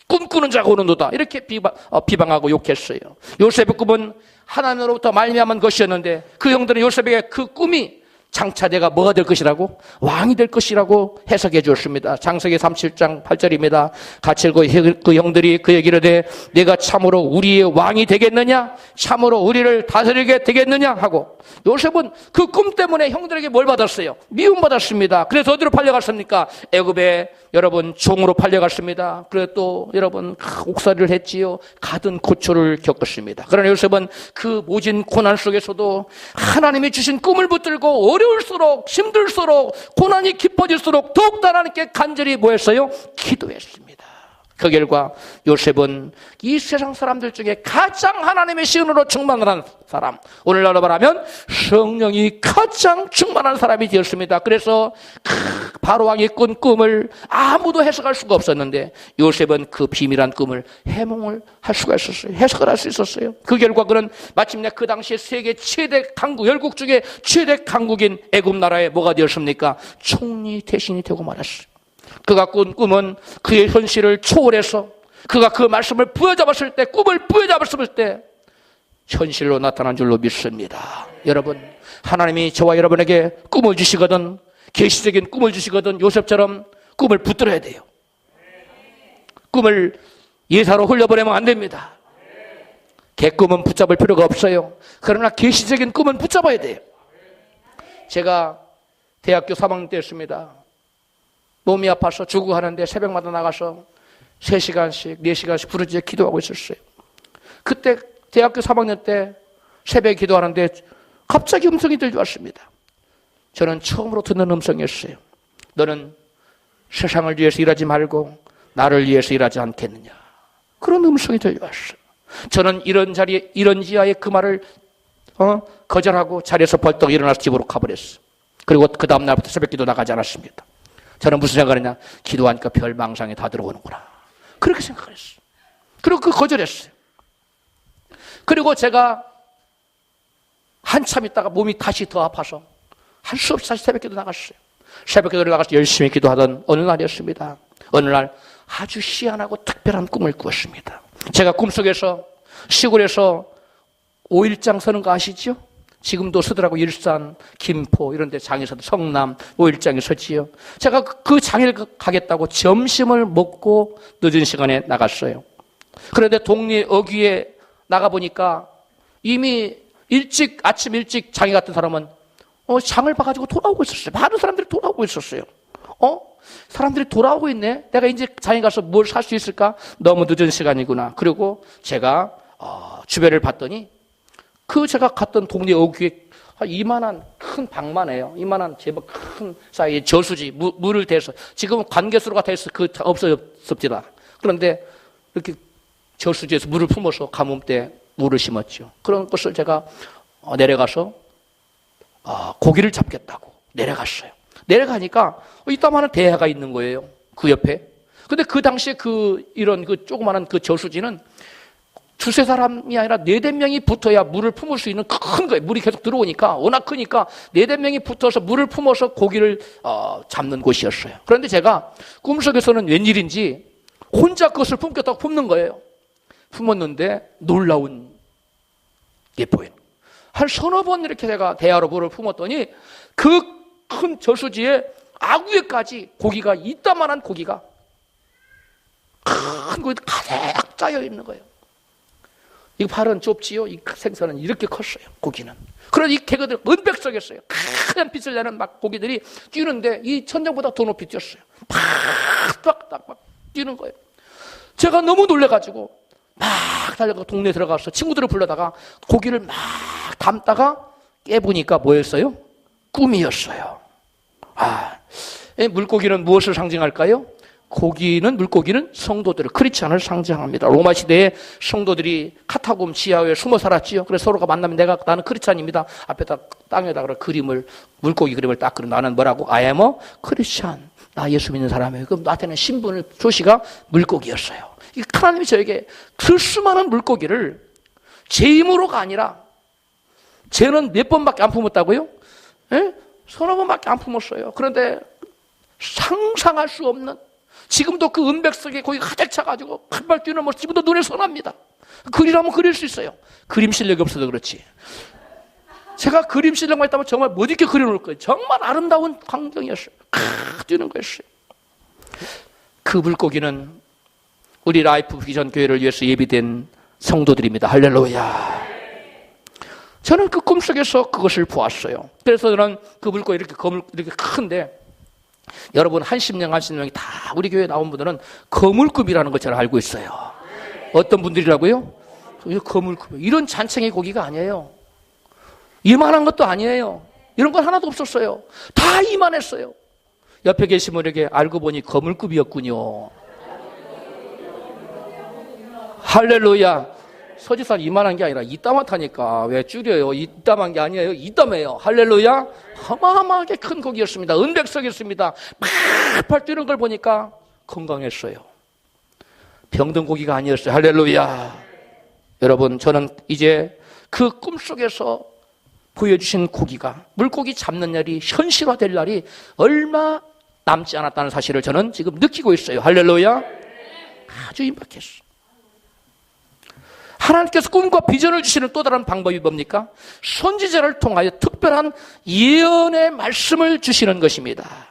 꿈꾸는 자가 오는도다. 이렇게 비방하고 욕했어요. 요셉의 꿈은 하나님으로부터 말미암은 것이었는데 그 형들은 요셉에게 그 꿈이 장차 내가 뭐가 될 것이라고? 왕이 될 것이라고 해석해 주었습니다. 창세기 37장 8절입니다. 같이 읽고 그 형들이 그에게 이르되 네가 참으로 우리의 왕이 되겠느냐? 참으로 우리를 다스리게 되겠느냐? 하고 요셉은 그 꿈 때문에 형들에게 뭘 받았어요? 미움받았습니다. 그래서 어디로 팔려갔습니까? 애굽에 여러분 종으로 팔려갔습니다. 그래서 또 여러분 옥살이를 했지요. 가든 고초를 겪었습니다. 그러나 요셉은 그 모진 고난 속에서도 하나님이 주신 꿈을 붙들고 어려울수록 힘들수록 고난이 깊어질수록 더욱더 하나님께 간절히 뭐 했어요? 기도했습니다. 그 결과 요셉은 이 세상 사람들 중에 가장 하나님의 시은으로 충만한 사람, 오늘날로 말하면 성령이 가장 충만한 사람이 되었습니다. 그래서 바로 왕이 꾼 꿈을 아무도 해석할 수가 없었는데 요셉은 그 비밀한 꿈을 해몽을 할 수가 있었어요. 해석을 할 수 있었어요. 그 결과 그는 마침내 그 당시에 세계 최대 강국, 열국 중에 최대 강국인 애굽 나라의 뭐가 되었습니까? 총리 대신이 되고 말았어요. 그가 꾼 꿈은 그의 현실을 초월해서 그가 그 말씀을 부여잡았을 때, 꿈을 부여잡았을 때 현실로 나타난 줄로 믿습니다. 여러분, 하나님이 저와 여러분에게 꿈을 주시거든, 계시적인 꿈을 주시거든 요셉처럼 꿈을 붙들어야 돼요. 꿈을 예사로 흘려보내면 안 됩니다. 개꿈은 붙잡을 필요가 없어요. 그러나 계시적인 꿈은 붙잡아야 돼요. 제가 대학교 3학년 때였습니다. 몸이 아파서 죽어가는데 새벽마다 나가서 3시간씩 4시간씩 부르짖어 기도하고 있었어요. 그때 대학교 3학년 때 새벽에 기도하는데 갑자기 음성이 들려왔습니다. 저는 처음으로 듣는 음성이었어요. 너는 세상을 위해서 일하지 말고 나를 위해서 일하지 않겠느냐. 그런 음성이 들려왔어요. 저는 이런 자리에, 이런 지하에 그 말을 거절하고 자리에서 벌떡 일어나서 집으로 가버렸어요. 그리고 그 다음 날부터 새벽 기도 나가지 않았습니다. 저는 무슨 생각을 했냐? 기도하니까 별 망상이 다 들어오는구나. 그렇게 생각을 했어요. 그리고 그 거절했어요. 그리고 제가 한참 있다가 몸이 다시 더 아파서 할 수 없이 다시 새벽 기도 나갔어요. 새벽 기도를 나가서 열심히 기도하던 어느 날이었습니다. 어느 날 아주 희한하고 특별한 꿈을 꾸었습니다. 제가 꿈속에서 시골에서 5일장 서는 거 아시죠? 지금도 서더라고. 일산, 김포 이런 데 장에 서도 성남 5일장에 서지요. 제가 그 장을 가겠다고 점심을 먹고 늦은 시간에 나갔어요. 그런데 동네 어귀에 나가보니까 이미 아침 일찍 장에 갔던 사람은 장을 봐가지고 돌아오고 있었어요. 많은 사람들이 돌아오고 있었어요. 사람들이 돌아오고 있네. 내가 이제 장에 가서 뭘 살 수 있을까? 너무 늦은 시간이구나. 그리고 제가 주변을 봤더니 제가 갔던 동네 어귀에 이만한 큰 방만 해요. 이만한 제법 큰 사이에 저수지, 물을 대서 지금은 관계수로가 돼서 없어졌습니다. 그런데 이렇게 저수지에서 물을 품어서 가뭄때 물을 심었죠. 그런 것을 제가 내려가서 고기를 잡겠다고 내려갔어요. 내려가니까 이따만한 대야가 있는 거예요. 그 옆에. 근데 그 당시에 이런 조그마한 저수지는 두세 사람이 아니라 네댓 명이 붙어야 물을 품을 수 있는 큰 거예요. 물이 계속 들어오니까, 워낙 크니까 네댓 명이 붙어서 물을 품어서 고기를 잡는 곳이었어요. 그런데 제가 꿈속에서는 웬일인지 혼자 그것을 품겠다고 품는 거예요. 품었는데 놀라운 게 보여요. 한 서너 번 이렇게 제가 대야로 물을 품었더니 그 큰 저수지에 아구에까지 고기가, 이따만한 고기가 큰 고기 가득 짜여 있는 거예요. 이 발은 좁지요. 이 생선은 이렇게 컸어요. 고기는. 그래서 이 개그들 은백석이었어요. 하얀 빛을 내는 막 고기들이 뛰는데 이 천장보다 더 높이 뛰었어요. 팍팍팍 뛰는 거예요. 제가 너무 놀래가지고 막 달려가 동네에 들어가서 친구들을 불러다가 고기를 막 담다가 깨보니까 뭐였어요? 꿈이었어요. 물고기는 무엇을 상징할까요? 물고기는 성도들을, 크리스찬을 상징합니다. 로마 시대에 성도들이 카타콤 지하에 숨어 살았지요. 그래서 서로가 만나면 나는 크리스찬입니다. 앞에다 땅에다가 물고기 그림을 딱 그려. 나는 뭐라고? I am a Christian. 나 예수 믿는 사람이에요. 그럼 나한테는 신분을 표시가 물고기였어요. 하나님이 저에게 그 수많은 물고기를 제 힘으로가 아니라, 쟤는 몇 번밖에 안 품었다고요? 예? 서너 번밖에 안 품었어요. 그런데 상상할 수 없는, 지금도 그 은백석에 거기 가득 차가지고 한발 뛰는 모습 지금도 눈에 선합니다. 그리라면 그릴 수 있어요. 그림 실력이 없어서 그렇지. 제가 그림 실력만 있다면 정말 못 잊게 그려놓을 거예요. 정말 아름다운 광경이었어요. 뛰는 거였어요. 그 물고기는 우리 라이프 비전 교회를 위해서 예비된 성도들입니다. 할렐루야. 저는 그 꿈속에서 그것을 보았어요. 그래서 저는 그 물고기 이렇게 큰데, 여러분 한 10명이 다 우리 교회에 나온 분들은 거물급이라는 걸 잘 알고 있어요. 어떤 분들이라고요? 거물급. 이런 잔챙이 고기가 아니에요. 이만한 것도 아니에요. 이런 건 하나도 없었어요. 다 이만했어요. 옆에 계신 분에게 알고 보니 거물급이었군요. 할렐루야. 서지산 이만한 게 아니라 이따만하니까 왜 줄여요? 이따만 게 아니에요. 이따매요. 할렐루야. 어마어마하게 큰 고기였습니다. 은백석이었습니다. 팍팍 뛰는 걸 보니까 건강했어요. 병든 고기가 아니었어요. 할렐루야. 여러분, 저는 이제 그 꿈속에서 보여주신 고기가, 물고기 잡는 날이 현실화될 날이 얼마 남지 않았다는 사실을 저는 지금 느끼고 있어요. 할렐루야. 아주 임박했어. 하나님께서 꿈과 비전을 주시는 또 다른 방법이 뭡니까? 선지자를 통하여 특별한 예언의 말씀을 주시는 것입니다.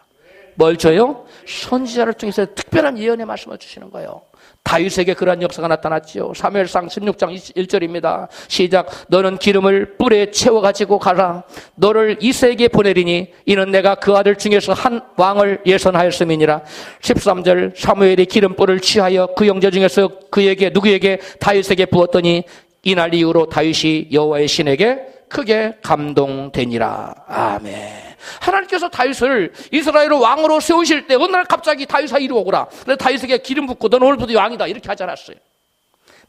뭘 줘요? 선지자를 통해서 특별한 예언의 말씀을 주시는 거예요. 다윗에게 그러한 역사가 나타났지요. 사무엘상 16장 1절입니다. 시작. 너는 기름을 뿔에 채워가지고 가라. 너를 이새에게 보내리니 이는 내가 그 아들 중에서 한 왕을 예선하였음이니라. 13절. 사무엘이 기름뿔을 취하여 그 형제 중에서 누구에게? 다윗에게 부었더니 이날 이후로 다윗이 여호와의 신에게 크게 감동되니라. 아멘. 하나님께서 다윗을 이스라엘의 왕으로 세우실 때 어느 날 갑자기 다윗아 이리 오거라. 그래서 다윗에게 기름 붓고 너는 오늘부터 왕이다 이렇게 하지 않았어요.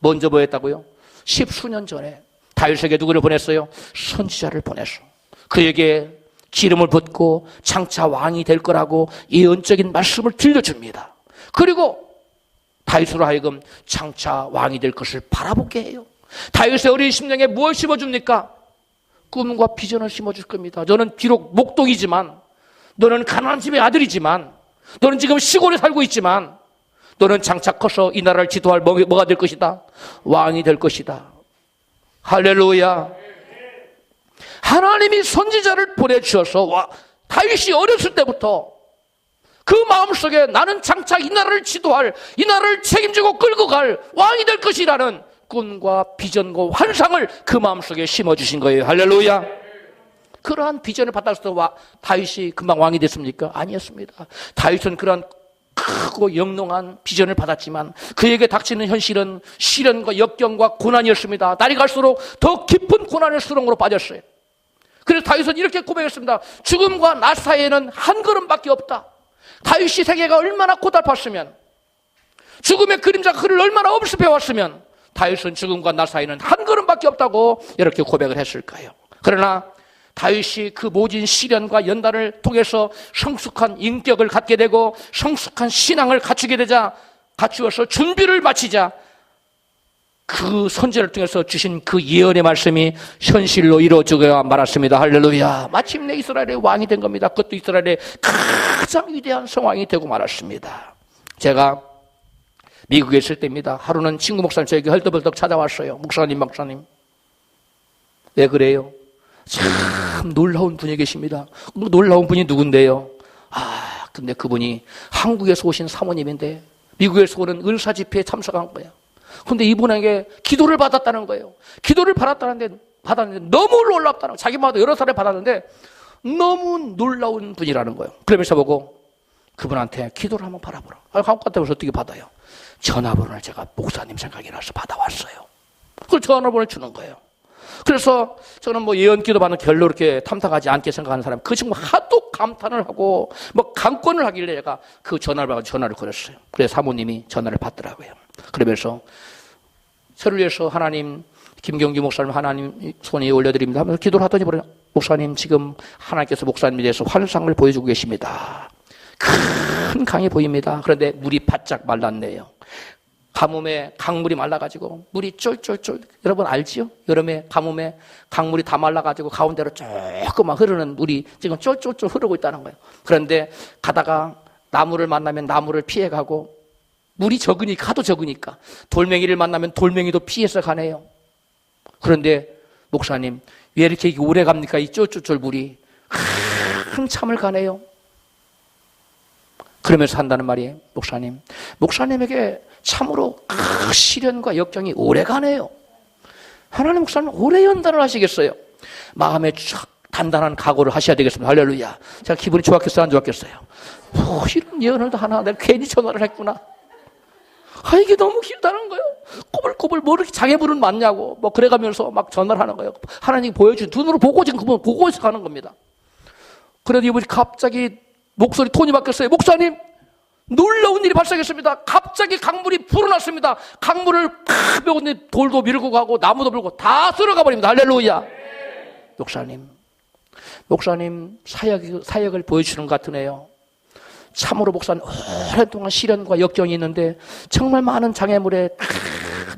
먼저 뭐 했다고요? 10수년 전에 다윗에게 누구를 보냈어요? 선지자를 보냈어. 그에게 기름을 붓고 장차 왕이 될 거라고 예언적인 말씀을 들려줍니다. 그리고 다윗으로 하여금 장차 왕이 될 것을 바라보게 해요. 다윗의 어린 심령에 무엇을 심어줍니까? 꿈과 비전을 심어줄 겁니다. 너는 비록 목동이지만, 너는 가난한 집의 아들이지만, 너는 지금 시골에 살고 있지만, 너는 장차 커서 이 나라를 지도할 뭐가 될 것이다? 왕이 될 것이다. 할렐루야. 하나님이 선지자를 보내주셔서 다윗이 어렸을 때부터 그 마음속에 나는 장차 이 나라를 지도할, 이 나라를 책임지고 끌고 갈 왕이 될 것이라는 꿈과 비전과 환상을 그 마음속에 심어주신 거예요. 할렐루야. 그러한 비전을 받아서 다윗이 금방 왕이 됐습니까? 아니었습니다. 다윗은 그러한 크고 영롱한 비전을 받았지만 그에게 닥치는 현실은 시련과 역경과 고난이었습니다. 날이 갈수록 더 깊은 고난의 수렁으로 빠졌어요. 그래서 다윗은 이렇게 고백했습니다. 죽음과 나 사이에는 한 걸음밖에 없다. 다윗이 세계가 얼마나 고달팠으면, 죽음의 그림자가 그를 얼마나 엄습해왔으면 다윗은 죽음과 나 사이는 한 걸음밖에 없다고 이렇게 고백을 했을까요? 그러나 다윗이 그 모진 시련과 연단을 통해서 성숙한 인격을 갖게 되고 성숙한 신앙을 갖추게 되자, 갖추어서 준비를 마치자 그 선지자를 통해서 주신 그 예언의 말씀이 현실로 이루어지고 말았습니다. 할렐루야. 마침내 이스라엘의 왕이 된 겁니다. 그것도 이스라엘의 가장 위대한 성왕이 되고 말았습니다. 제가 미국에 있을 때입니다. 하루는 친구 목사님 저에게 헐떡벌떡 찾아왔어요. 목사님 왜 그래요? 참 놀라운 분이 계십니다. 놀라운 분이 누군데요? 근데 그분이 한국에서 오신 사모님인데 미국에서 오는 은사 집회에 참석한 거예요. 근데 이분에게 기도를 받았다는 거예요. 기도를 받았는데 너무 놀랍다는 거예요. 자기마다 여러 차례 받았는데 너무 놀라운 분이라는 거예요. 그러면서 보고 그분한테 기도를 한번 받아보라. 한국 같아서 어떻게 받아요? 전화번호를 제가 목사님 생각이 나서 받아왔어요. 그걸 전화번호를 주는 거예요. 그래서 저는 뭐 예언기도 받는 별로 그렇게 탐탁하지 않게 생각하는 사람, 그 친구 하도 감탄을 하고 뭐 강권을 하길래 제가 그 전화를 받아서 전화를 걸었어요. 그래서 사모님이 전화를 받더라고요. 그러면서 저를 위해서 하나님, 김경규 목사님 하나님 손에 올려드립니다 하면서 기도를 하더니 목사님 지금 하나님께서 목사님에 대해서 환상을 보여주고 계십니다. 큰 강이 보입니다. 그런데 물이 바짝 말랐네요. 가뭄에 강물이 말라가지고 물이 쫄쫄쫄, 여러분 알지요? 여름에 가뭄에 강물이 다 말라가지고 가운데로 조금만 흐르는 물이 지금 쫄쫄쫄 흐르고 있다는 거예요. 그런데 가다가 나무를 만나면 나무를 피해가고 물이 적으니까, 하도 적으니까 돌멩이를 만나면 돌멩이도 피해서 가네요. 그런데 목사님 왜 이렇게 오래 갑니까? 이 쫄쫄쫄 물이 한참을 가네요. 그러면서 한다는 말이에요. 목사님에게 참으로 그 시련과 역경이 오래 가네요. 하나님 목사님 오래 연단을 하시겠어요? 마음에 쫙 단단한 각오를 하셔야 되겠습니다. 할렐루야. 제가 기분이 좋았겠어요? 안 좋았겠어요? 이런 예언을 다 하나 내가 괜히 전화를 했구나. 이게 너무 길다는 거예요. 꼬불꼬불 뭐 이렇게 장애물은 많냐고 뭐 그래가면서 막 전화를 하는 거예요. 하나님이 보여준 눈으로 보고 지금 그분 보고 있어 가는 겁니다. 그래도 이분이 갑자기 목소리 톤이 바뀌었어요. 목사님 놀라운 일이 발생했습니다. 갑자기 강물이 불어났습니다. 강물을 팍 메고 돌도 밀고 가고 나무도 밀고 다 쓸어가 버립니다. 할렐루야. 목사님 사역을 보여주는 것 같으네요. 참으로 목사님 오랫동안 시련과 역경이 있는데 정말 많은 장애물에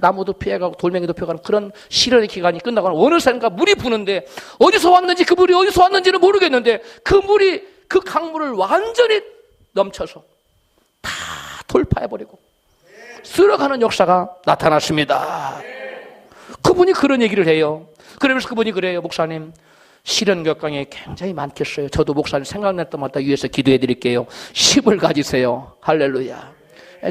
나무도 피해가고 돌멩이도 피해가는 그런 시련의 기간이 끝나고 어느샌가 물이 부는데 어디서 왔는지 그 물이 어디서 왔는지는 모르겠는데 그 물이 그 강물을 완전히 넘쳐서 다 돌파해버리고 쓸어가는 역사가 나타났습니다. 그분이 그런 얘기를 해요. 그러면서 그분이 그래요. 목사님 시련 역경이 굉장히 많겠어요. 저도 목사님 생각날 때마다 위해서 기도해 드릴게요. 힘을 가지세요. 할렐루야.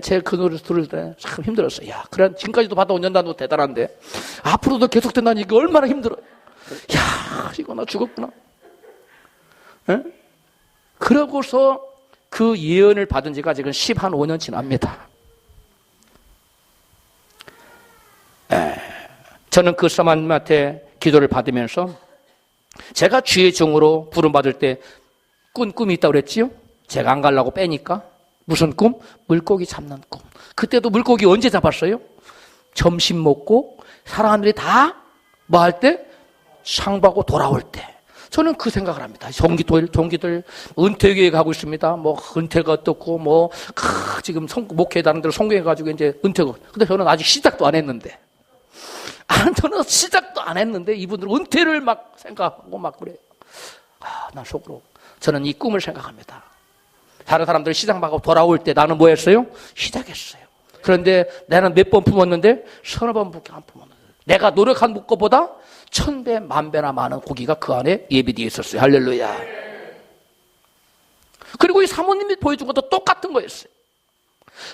제가 그 노래 들을 때 참 힘들었어요. 그래 지금까지도 받아온 연단도 대단한데 앞으로도 계속 된다니 이게 얼마나 힘들어요. 이거 나 죽었구나. 에? 그러고서 그 예언을 받은 지가 지금 15년 지납니다. 저는 그 사모님한테 기도를 받으면서 제가 주의 종으로 부름받을 때 꾼 꿈이 있다고 그랬지요? 제가 안 가려고 빼니까 무슨 꿈? 물고기 잡는 꿈. 그때도 물고기 언제 잡았어요? 점심 먹고 사람들이 다 뭐 할 때? 상하고 돌아올 때. 저는 그 생각을 합니다. 동기들 은퇴교회 가고 있습니다. 뭐 은퇴가 어떻고 지금 목회단들 성공해가지고 이제 은퇴가. 근데 저는 아직 시작도 안 했는데. 저는 시작도 안 했는데 이분들은 은퇴를 막 생각하고 막 그래요. 난 속으로 저는 이 꿈을 생각합니다. 다른 사람들이 시작하고 돌아올 때 나는 뭐 했어요? 시작했어요. 그런데 나는 몇 번 품었는데 서너 번밖에 안 품었는데 내가 노력한 것보다 1000배, 10,000배나 많은 고기가 그 안에 예비되어 있었어요. 할렐루야. 그리고 이 사모님이 보여준 것도 똑같은 거였어요.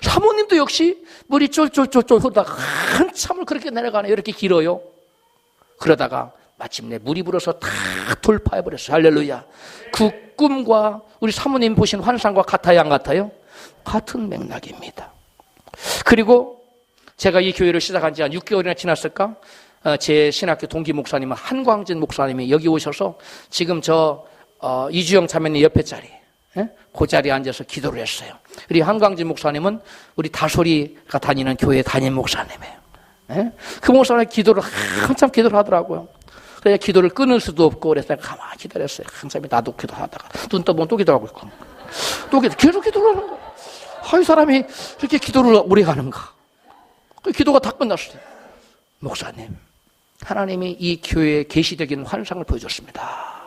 사모님도 역시 물이 쫄쫄쫄쫄 흐르다가 한참을 그렇게 내려가네요. 이렇게 길어요. 그러다가 마침내 물이 불어서 다 돌파해버렸어요. 할렐루야. 그 꿈과 우리 사모님 보신 환상과 같아요, 안 같아요? 같은 맥락입니다. 그리고 제가 이 교회를 시작한 지 한 6개월이나 지났을까? 제 신학교 동기 목사님은 한광진 목사님이 여기 오셔서 지금 저 이주영 자매님 옆에 자리, 그 자리에 앉아서 기도를 했어요. 우리 한광진 목사님은 우리 다솔이가 다니는 교회 담임 목사님이에요. 그 목사님 기도를 한참 기도를 하더라고요. 그래서 기도를 끊을 수도 없고 그래서 가만히 기다렸어요. 항상 나도 기도하다가 눈 떠보면 또 기도하고 있고 또 계속 기도를 하는 거예요. 이 사람이 이렇게 기도를 오래 가는가? 그 기도가 다 끝났어요. 목사님, 하나님이 이 교회에 계시적인 환상을 보여줬습니다.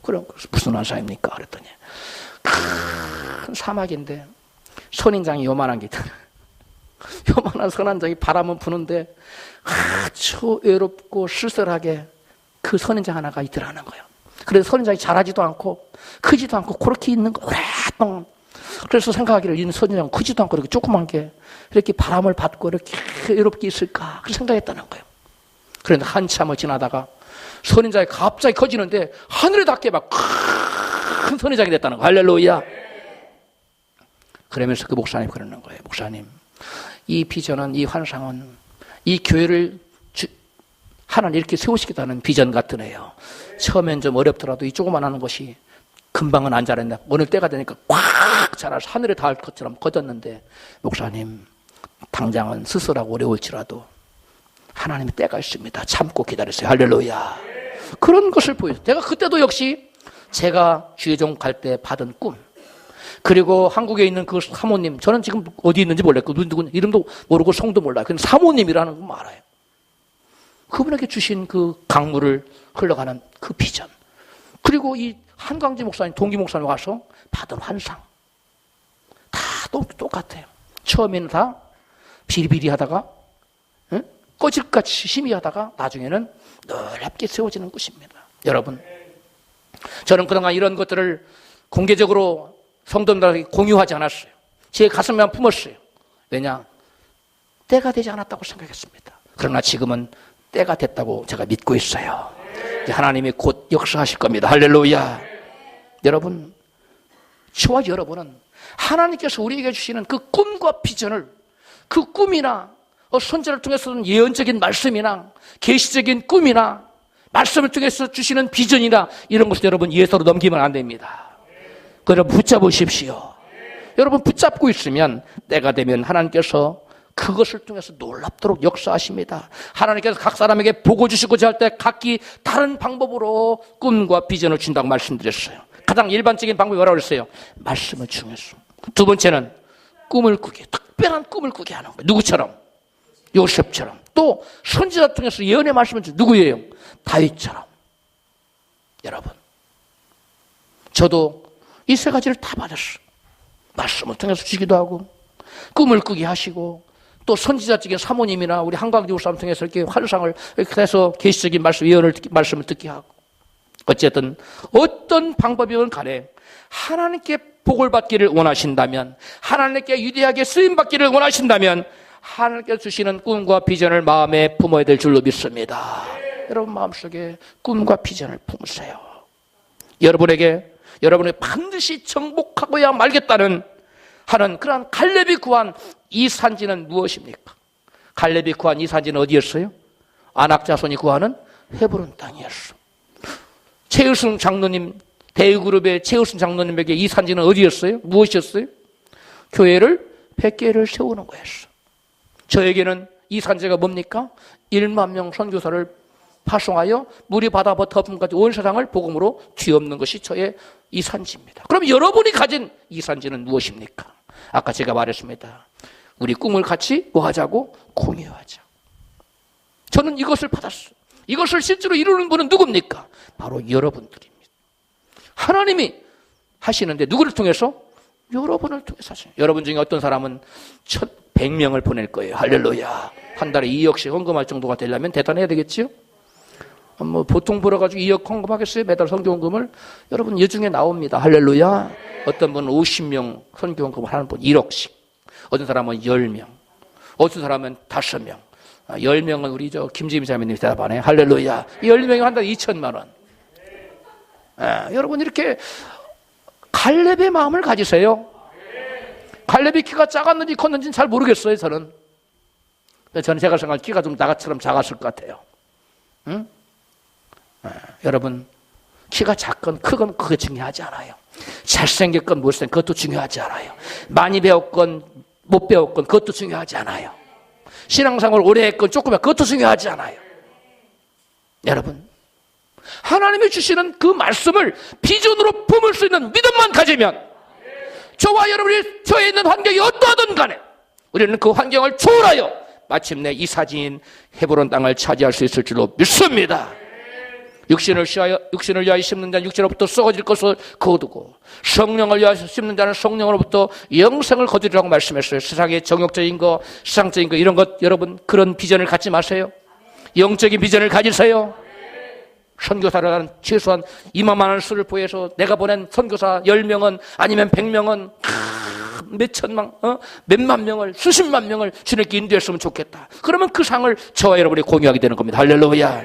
그럼 무슨 환상입니까? 그랬더니 큰 사막인데 선인장이 요만한 게 있다. 요만한 선인장이 바람은 부는데 아주 외롭고 쓸쓸하게 그 선인장 하나가 있더라는 거예요. 그래서 선인장이 자라지도 않고 크지도 않고 그렇게 있는 거 오랫동안. 그래서 생각하기를 이 선인장 크지도 않고 이렇게 조그만 게 이렇게 바람을 받고 이렇게 외롭게 있을까 그렇게 생각했다는 거예요. 그런데 한참을 지나다가 선인장이 갑자기 커지는데 하늘에 닿게 막 큰 선인장이 됐다는 거예요. 할렐루야. 그러면서 그 목사님 그러는 거예요. 목사님, 이 비전은, 이 환상은 이 교회를 하나님 이렇게 세우시겠다는 비전 같으네요. 처음엔 좀 어렵더라도 이 조그만 하는 것이 금방은 안 자랐는데 어느 때가 되니까 꽉 자라서 하늘에 닿을 것처럼 커졌는데 목사님, 당장은 스스로하고 어려울지라도 하나님의 때가 있습니다. 참고 기다리세요. 할렐루야. 그런 것을 보여요. 제가 그때도 역시 제가 주의종 갈 때 받은 꿈, 그리고 한국에 있는 그 사모님, 저는 지금 어디 있는지 몰라요. 누군 이름도 모르고 성도 몰라요. 그냥 사모님이라는 건 알아요. 그분에게 주신 그 강물을 흘러가는 그 비전, 그리고 이 한광지 목사님, 동기 목사님 와서 받은 환상 다 똑같아요. 처음에는 다 비리비리하다가 꺼질같이 희미하다가 나중에는 넓게 세워지는 것입니다. 여러분, 저는 그동안 이런 것들을 공개적으로 성도들에게 공유하지 않았어요. 제 가슴에만 품었어요. 왜냐? 때가 되지 않았다고 생각했습니다. 그러나 지금은 때가 됐다고 제가 믿고 있어요. 하나님이 곧 역사하실 겁니다. 할렐루야. 여러분, 저와 여러분은 하나님께서 우리에게 주시는 그 꿈과 비전을, 그 꿈이나 선지자를 통해서는 예언적인 말씀이나 계시적인 꿈이나 말씀을 통해서 주시는 비전이나 이런 것을 여러분 예서로 넘기면 안 됩니다. 여러분 붙잡으십시오. 여러분 붙잡고 있으면 때가 되면 하나님께서 그것을 통해서 놀랍도록 역사하십니다. 하나님께서 각 사람에게 보고 주시고자 할 때 각기 다른 방법으로 꿈과 비전을 준다고 말씀드렸어요. 가장 일반적인 방법이 뭐라고 그랬어요? 말씀을 중요했어. 두 번째는 꿈을 꾸게, 특별한 꿈을 꾸게 하는 거예요. 누구처럼? 요셉처럼. 또 선지자 통해서 예언의 말씀을 준 누구예요? 다윗처럼. 여러분, 저도 이 세 가지를 다 받았어요. 말씀을 통해서 주기도 하고 꿈을 꾸게 하시고 또 선지자적인 사모님이나 우리 한광지 목사님 통해서 이렇게 환상을 이렇게 해서 계시적인 말씀, 예언을 말씀을 듣게 하고, 어쨌든 어떤 방법이든 간에 하나님께 복을 받기를 원하신다면, 하나님께 위대하게 쓰임 받기를 원하신다면 하나님께서 주시는 꿈과 비전을 마음에 품어야 될 줄로 믿습니다. 여러분 마음속에 꿈과 비전을 품으세요. 여러분이 반드시 정복하고야 말겠다는 하는 그러한 갈렙이 구한 이 산지는 무엇입니까? 갈렙이 구한 이 산지는 어디였어요? 아낙 자손이 구하는 헤브론 땅이었어. 최우승 장로님, 대유그룹의 최우승 장로님에게 이 산지는 어디였어요? 무엇이었어요? 교회를 100개를 세우는 거였어. 저에게는 이 산지가 뭡니까? 1만 명 선교사를 파송하여 물이 바다부터 덮음까지 온 세상을 복음으로 뒤엎는 것이 저의 이 산지입니다. 그럼 여러분이 가진 이 산지는 무엇입니까? 아까 제가 말했습니다. 우리 꿈을 같이 뭐 하자고? 공유하자. 저는 이것을 받았어요. 이것을 실제로 이루는 분은 누굽니까? 바로 여러분들입니다. 하나님이 하시는데 누구를 통해서? 여러분을 통해서 하세요. 여러분 중에 어떤 사람은 100명을 보낼 거예요. 할렐루야. 한 달에 2억씩 헌금할 정도가 되려면 대단해야 되겠지요? 뭐 보통 벌어가지고 2억 헌금하겠어요? 매달 선교헌금을? 여러분 예중에 나옵니다. 할렐루야. 어떤 분은 50명 선교헌금을 하는 분 1억씩, 어떤 사람은 10명, 어떤 사람은 5명. 10명은 우리 김지미 자매님이 대답하네. 할렐루야. 10명이 한 달에 2천만 원. 여러분 이렇게 갈렙의 마음을 가지세요. 갈렙이 키가 작았는지 컸는지는 잘 모르겠어요. 저는 제가 생각할 키가 좀 나처럼 작았을 것 같아요. 응? 여러분 키가 작건 크건 그게 중요하지 않아요. 잘생겼건 못생겼건 그것도 중요하지 않아요. 많이 배웠건 못 배웠건 그것도 중요하지 않아요. 신앙생활 오래 했건 조금 했건 그것도 중요하지 않아요. 여러분 하나님이 주시는 그 말씀을 비전으로 품을 수 있는 믿음만 가지면 저와 여러분이 처해 있는 환경이 어떠하든 간에 우리는 그 환경을 초월하여 마침내 이 사진인 헤브론 땅을 차지할 수 있을 줄로 믿습니다. 육신을 위하여 심는 자는 육신으로부터 썩어질 것을 거두고 성령을 위하여 심는 자는 성령으로부터 영생을 거두리라고 말씀했어요. 세상의 정욕적인 거, 세상적인 거 이런 것 여러분 그런 비전을 갖지 마세요. 영적인 비전을 가지세요. 선교사를 하는 최소한 이만한 수를 보여서 내가 보낸 선교사 10명은 아니면 100명은 몇천만, 몇만 명을, 수십만 명을 주님께 인도했으면 좋겠다. 그러면 그 상을 저와 여러분이 공유하게 되는 겁니다. 할렐루야.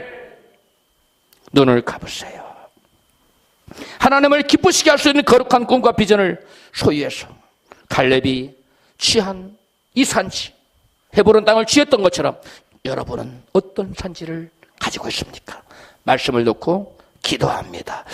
눈을 감으세요. 하나님을 기쁘시게 할 수 있는 거룩한 꿈과 비전을 소유해서 갈렙이 취한 이 산지, 헤브론 땅을 취했던 것처럼 여러분은 어떤 산지를 가지고 있습니까? 말씀을 놓고 기도합니다.